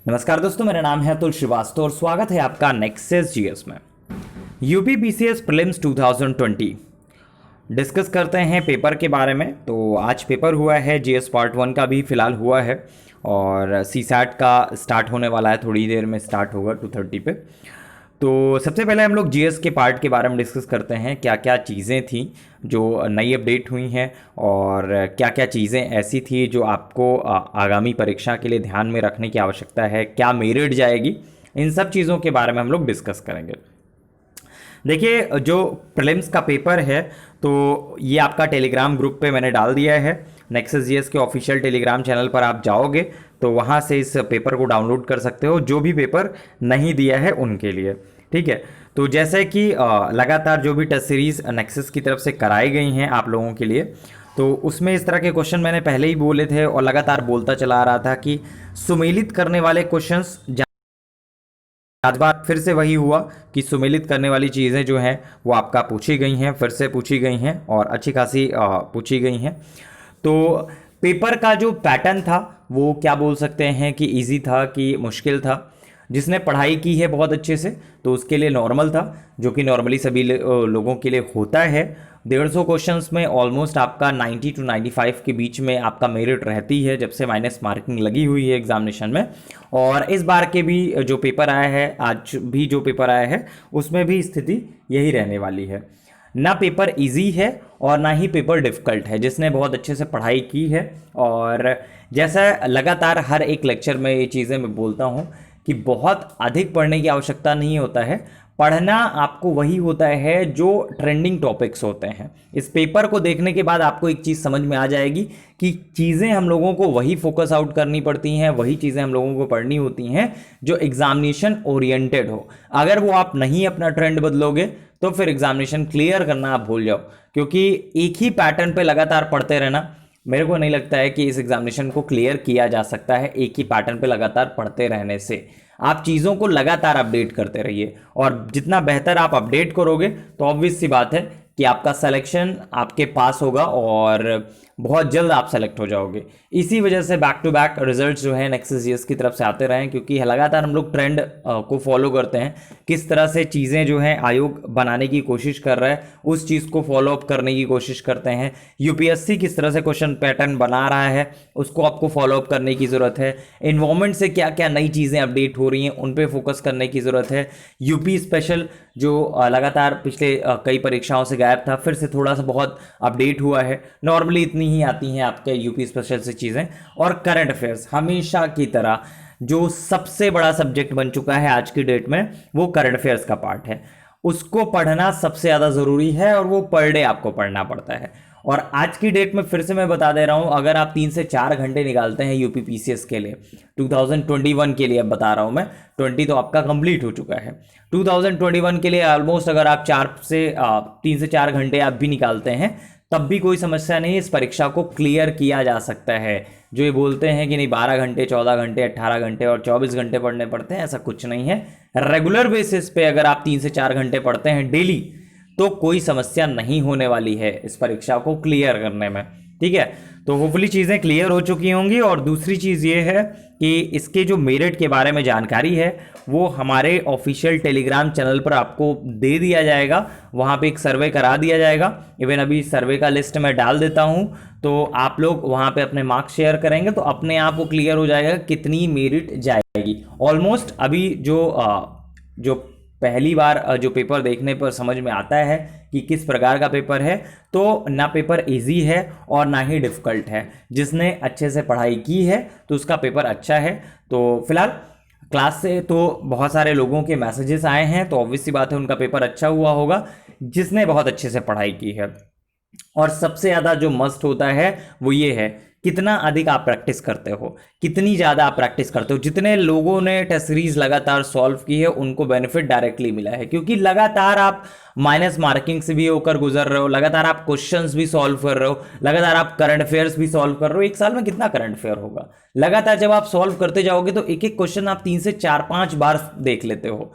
नमस्कार दोस्तों, मेरा नाम है अतुल श्रीवास्तव और स्वागत है आपका नेक्सस जीएस में। यूपी पीसीएस प्रीलिम्स 2020 डिस्कस करते हैं पेपर के बारे में। तो आज पेपर हुआ है, जीएस पार्ट 1 का भी फिलहाल हुआ है और सीसैट का स्टार्ट होने वाला है, थोड़ी देर में स्टार्ट होगा 2:30 पे। तो सबसे पहले हम लोग जीएस के पार्ट के बारे में डिस्कस करते हैं, क्या क्या चीज़ें थी जो नई अपडेट हुई हैं और क्या क्या चीज़ें ऐसी थी जो आपको आगामी परीक्षा के लिए ध्यान में रखने की आवश्यकता है, क्या मेरिट जाएगी, इन सब चीज़ों के बारे में हम लोग डिस्कस करेंगे। देखिए, जो प्रीलिम्स का पेपर है तो ये आपका टेलीग्राम ग्रुप पे मैंने डाल दिया है। नेक्सस जीएस के ऑफिशियल टेलीग्राम चैनल पर आप जाओगे तो वहाँ से इस पेपर को डाउनलोड कर सकते हो, जो भी पेपर नहीं दिया है उनके लिए। ठीक है, तो जैसे कि लगातार जो भी टेस्ट सीरीज नेक्सस की तरफ से कराई गई हैं आप लोगों के लिए, तो उसमें इस तरह के क्वेश्चन मैंने पहले ही बोले थे और लगातार बोलता चला आ रहा था कि सुमेलित करने वाले क्वेश्चंस, आज बात फिर से वही हुआ कि सुमेलित करने वाली चीज़ें जो हैं वो आपका पूछी गई हैं, फिर से पूछी गई हैं और अच्छी खासी पूछी गई हैं। तो पेपर का जो पैटर्न था वो क्या बोल सकते हैं कि इजी था कि मुश्किल था। जिसने पढ़ाई की है बहुत अच्छे से तो उसके लिए नॉर्मल था, जो कि नॉर्मली सभी लोगों के लिए होता है। 150 क्वेश्चंस में ऑलमोस्ट आपका 90 to 95 के बीच में आपका मेरिट रहती है, जब से माइनस मार्किंग लगी हुई है एग्जामिनेशन में। और इस बार के भी जो पेपर आया है, आज भी जो पेपर आया है, उसमें भी स्थिति यही रहने वाली है। ना पेपर इजी है और ना ही पेपर डिफ़िकल्ट है, जिसने बहुत अच्छे से पढ़ाई की है। और जैसा लगातार हर एक लेक्चर में ये चीज़ें मैं बोलता हूँ कि बहुत अधिक पढ़ने की आवश्यकता नहीं होता है, पढ़ना आपको वही होता है जो ट्रेंडिंग टॉपिक्स होते हैं। इस पेपर को देखने के बाद आपको एक चीज़ समझ में आ जाएगी कि चीज़ें हम लोगों को वही फोकस आउट करनी पड़ती हैं, वही चीज़ें हम लोगों को पढ़नी होती हैं जो एग्जामिनेशन ओरिएंटेड हो। अगर वो आप नहीं अपना ट्रेंड बदलोगे तो फिर एग्जामिनेशन क्लियर करना आप भूल जाओ, क्योंकि एक ही पैटर्न पे लगातार पढ़ते रहना, मेरे को नहीं लगता है कि इस एग्जामिनेशन को क्लियर किया जा सकता है एक ही पैटर्न पे लगातार पढ़ते रहने से। आप चीज़ों को लगातार अपडेट करते रहिए और जितना बेहतर आप अपडेट करोगे तो ऑब्वियस सी बात है कि आपका सिलेक्शन आपके पास होगा और बहुत जल्द आप सेलेक्ट हो जाओगे। इसी वजह से बैक टू बैक रिजल्ट्स जो है नेक्सस जीएस की तरफ से आते रहे, क्योंकि लगातार हम लोग ट्रेंड को फॉलो करते हैं, किस तरह से चीज़ें जो हैं आयोग बनाने की कोशिश कर रहा है उस चीज़ को फॉलो अप करने की कोशिश करते हैं। यूपीएससी किस तरह से क्वेश्चन पैटर्न बना रहा है उसको आपको फॉलो अप करने की ज़रूरत है। इन्वायरमेंट से क्या क्या नई चीज़ें अपडेट हो रही हैं उन पर फोकस करने की ज़रूरत है। यूपी स्पेशल जो लगातार पिछले कई परीक्षाओं से गायब था, फिर से थोड़ा सा बहुत अपडेट हुआ है। नॉर्मली इतनी ही आती हैं आपके यूपी स्पेशल से चीज़ें। और करंट अफेयर्स हमेशा की तरह जो सबसे बड़ा सब्जेक्ट बन चुका है आज की डेट में, वो करंट अफेयर्स का पार्ट है। उसको पढ़ना सबसे ज़्यादा ज़रूरी है और वो पर डे आपको पढ़ना पड़ता है। और आज की डेट में फिर से मैं बता दे रहा हूं, अगर आप 3 से 4 घंटे निकालते हैं यूपी पीसीएस के लिए, 2021 के लिए अब बता रहा हूं मैं, 20 तो आपका कंप्लीट हो चुका है। 2021 के लिए ऑलमोस्ट अगर आप 3 से 4 घंटे आप भी निकालते हैं तब भी कोई समस्या नहीं, इस परीक्षा को क्लियर किया जा सकता है। जो ये बोलते हैं कि नहीं 12 घंटे, 14 घंटे, 18 घंटे और 24 घंटे पढ़ने पड़ते हैं, ऐसा कुछ नहीं है। रेगुलर बेसिस पे अगर आप 3 से 4 घंटे पढ़ते हैं डेली तो कोई समस्या नहीं होने वाली है इस परीक्षा को क्लियर करने में। ठीक है, तो होपफुली चीज़ें क्लियर हो चुकी होंगी। और दूसरी चीज़ ये है कि इसके जो मेरिट के बारे में जानकारी है वो हमारे ऑफिशियल टेलीग्राम चैनल पर आपको दे दिया जाएगा, वहाँ पे एक सर्वे करा दिया जाएगा। इवन अभी सर्वे का लिस्ट मैं डाल देता हूँ, तो आप लोग वहाँ पे अपने मार्क्स शेयर करेंगे तो अपने आप वो क्लियर हो जाएगा कितनी मेरिट जाएगी। ऑलमोस्ट अभी जो पहली बार जो पेपर देखने पर समझ में आता है कि किस प्रकार का पेपर है, तो ना पेपर इजी है और ना ही डिफ़िकल्ट है। जिसने अच्छे से पढ़ाई की है तो उसका पेपर अच्छा है। तो फिलहाल क्लास से तो बहुत सारे लोगों के मैसेजेस आए हैं, तो ऑब्वियस सी बात है उनका पेपर अच्छा हुआ होगा जिसने बहुत अच्छे से पढ़ाई की है। और सबसे ज़्यादा जो मस्ट होता है वो ये है, कितना अधिक आप प्रैक्टिस करते हो, कितनी ज़्यादा आप प्रैक्टिस करते हो। जितने लोगों ने टेस्ट सीरीज लगातार सॉल्व की है उनको बेनिफिट डायरेक्टली मिला है, क्योंकि लगातार आप माइनस मार्किंग से भी होकर गुजर रहे हो, लगातार आप क्वेश्चंस भी सॉल्व कर रहे हो, लगातार आप करंट अफेयर्स भी सॉल्व कर रहे हो। एक साल में कितना करंट अफेयर होगा? लगातार जब आप सॉल्व करते जाओगे तो एक एक क्वेश्चन आप 3 से 4-5 बार देख लेते हो।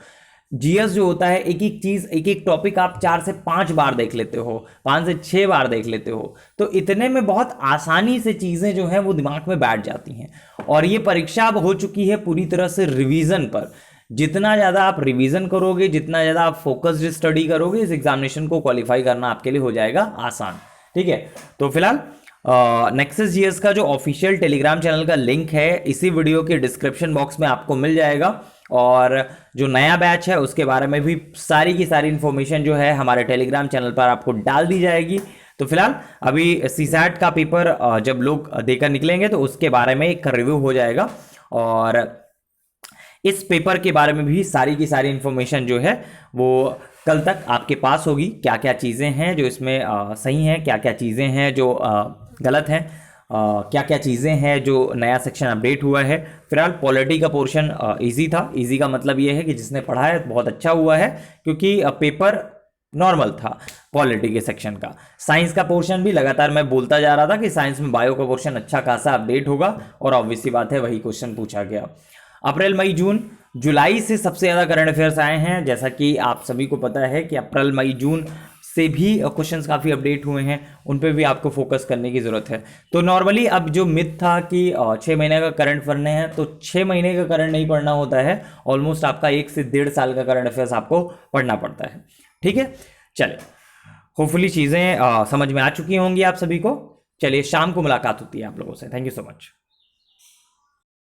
जीएस जो होता है एक एक चीज, एक एक टॉपिक आप 4 से 5 बार देख लेते हो, 5 से 6 बार देख लेते हो, तो इतने में बहुत आसानी से चीजें जो हैं वो दिमाग में बैठ जाती हैं। और ये परीक्षा अब हो चुकी है पूरी तरह से रिवीजन पर। जितना ज़्यादा आप रिवीजन करोगे, जितना ज़्यादा आप फोकस्ड स्टडी करोगे, इस एग्जामिनेशन को क्वालिफाई करना आपके लिए हो जाएगा आसान। ठीक है, तो फिलहाल नेक्सस जीएस का जो ऑफिशियल टेलीग्राम चैनल का लिंक है इसी वीडियो के डिस्क्रिप्शन बॉक्स में आपको मिल जाएगा, और जो नया बैच है उसके बारे में भी सारी की सारी इन्फॉर्मेशन जो है हमारे टेलीग्राम चैनल पर आपको डाल दी जाएगी। तो फिलहाल अभी सीसैट का पेपर जब लोग देकर निकलेंगे तो उसके बारे में एक रिव्यू हो जाएगा, और इस पेपर के बारे में भी सारी की सारी इन्फॉर्मेशन जो है वो कल तक आपके पास होगी। क्या क्या चीज़ें हैं जो इसमें सही हैं, क्या क्या चीज़ें हैं जो गलत हैं, क्या क्या चीज़ें हैं जो नया सेक्शन अपडेट हुआ है। फिलहाल पॉलिटी का पोर्शन इजी था। इजी का मतलब ये है कि जिसने पढ़ा है बहुत अच्छा हुआ है, क्योंकि पेपर नॉर्मल था पॉलिटी के सेक्शन का। साइंस का पोर्शन भी लगातार मैं बोलता जा रहा था कि साइंस में बायो का पोर्शन अच्छा खासा अपडेट होगा, और ऑब्वियस सी बात है वही क्वेश्चन पूछा गया। अप्रैल मई जून जुलाई से सबसे ज़्यादा करंट अफेयर्स आए हैं, जैसा कि आप सभी को पता है कि अप्रैल मई जून से भी क्वेश्चंस काफ़ी अपडेट हुए हैं, उन पे भी आपको फोकस करने की ज़रूरत है। तो नॉर्मली अब जो मिथ था कि 6 महीने का करंट पढ़ने हैं, तो 6 महीने का करंट नहीं पढ़ना होता है, ऑलमोस्ट आपका 1 से 1.5 साल का करंट अफेयर्स आपको पढ़ना पड़ता है। ठीक है, चलिए, होपफुली चीज़ें समझ में आ चुकी होंगी आप सभी को। चलिए, शाम को मुलाकात होती है आप लोगों से। Thank you so much.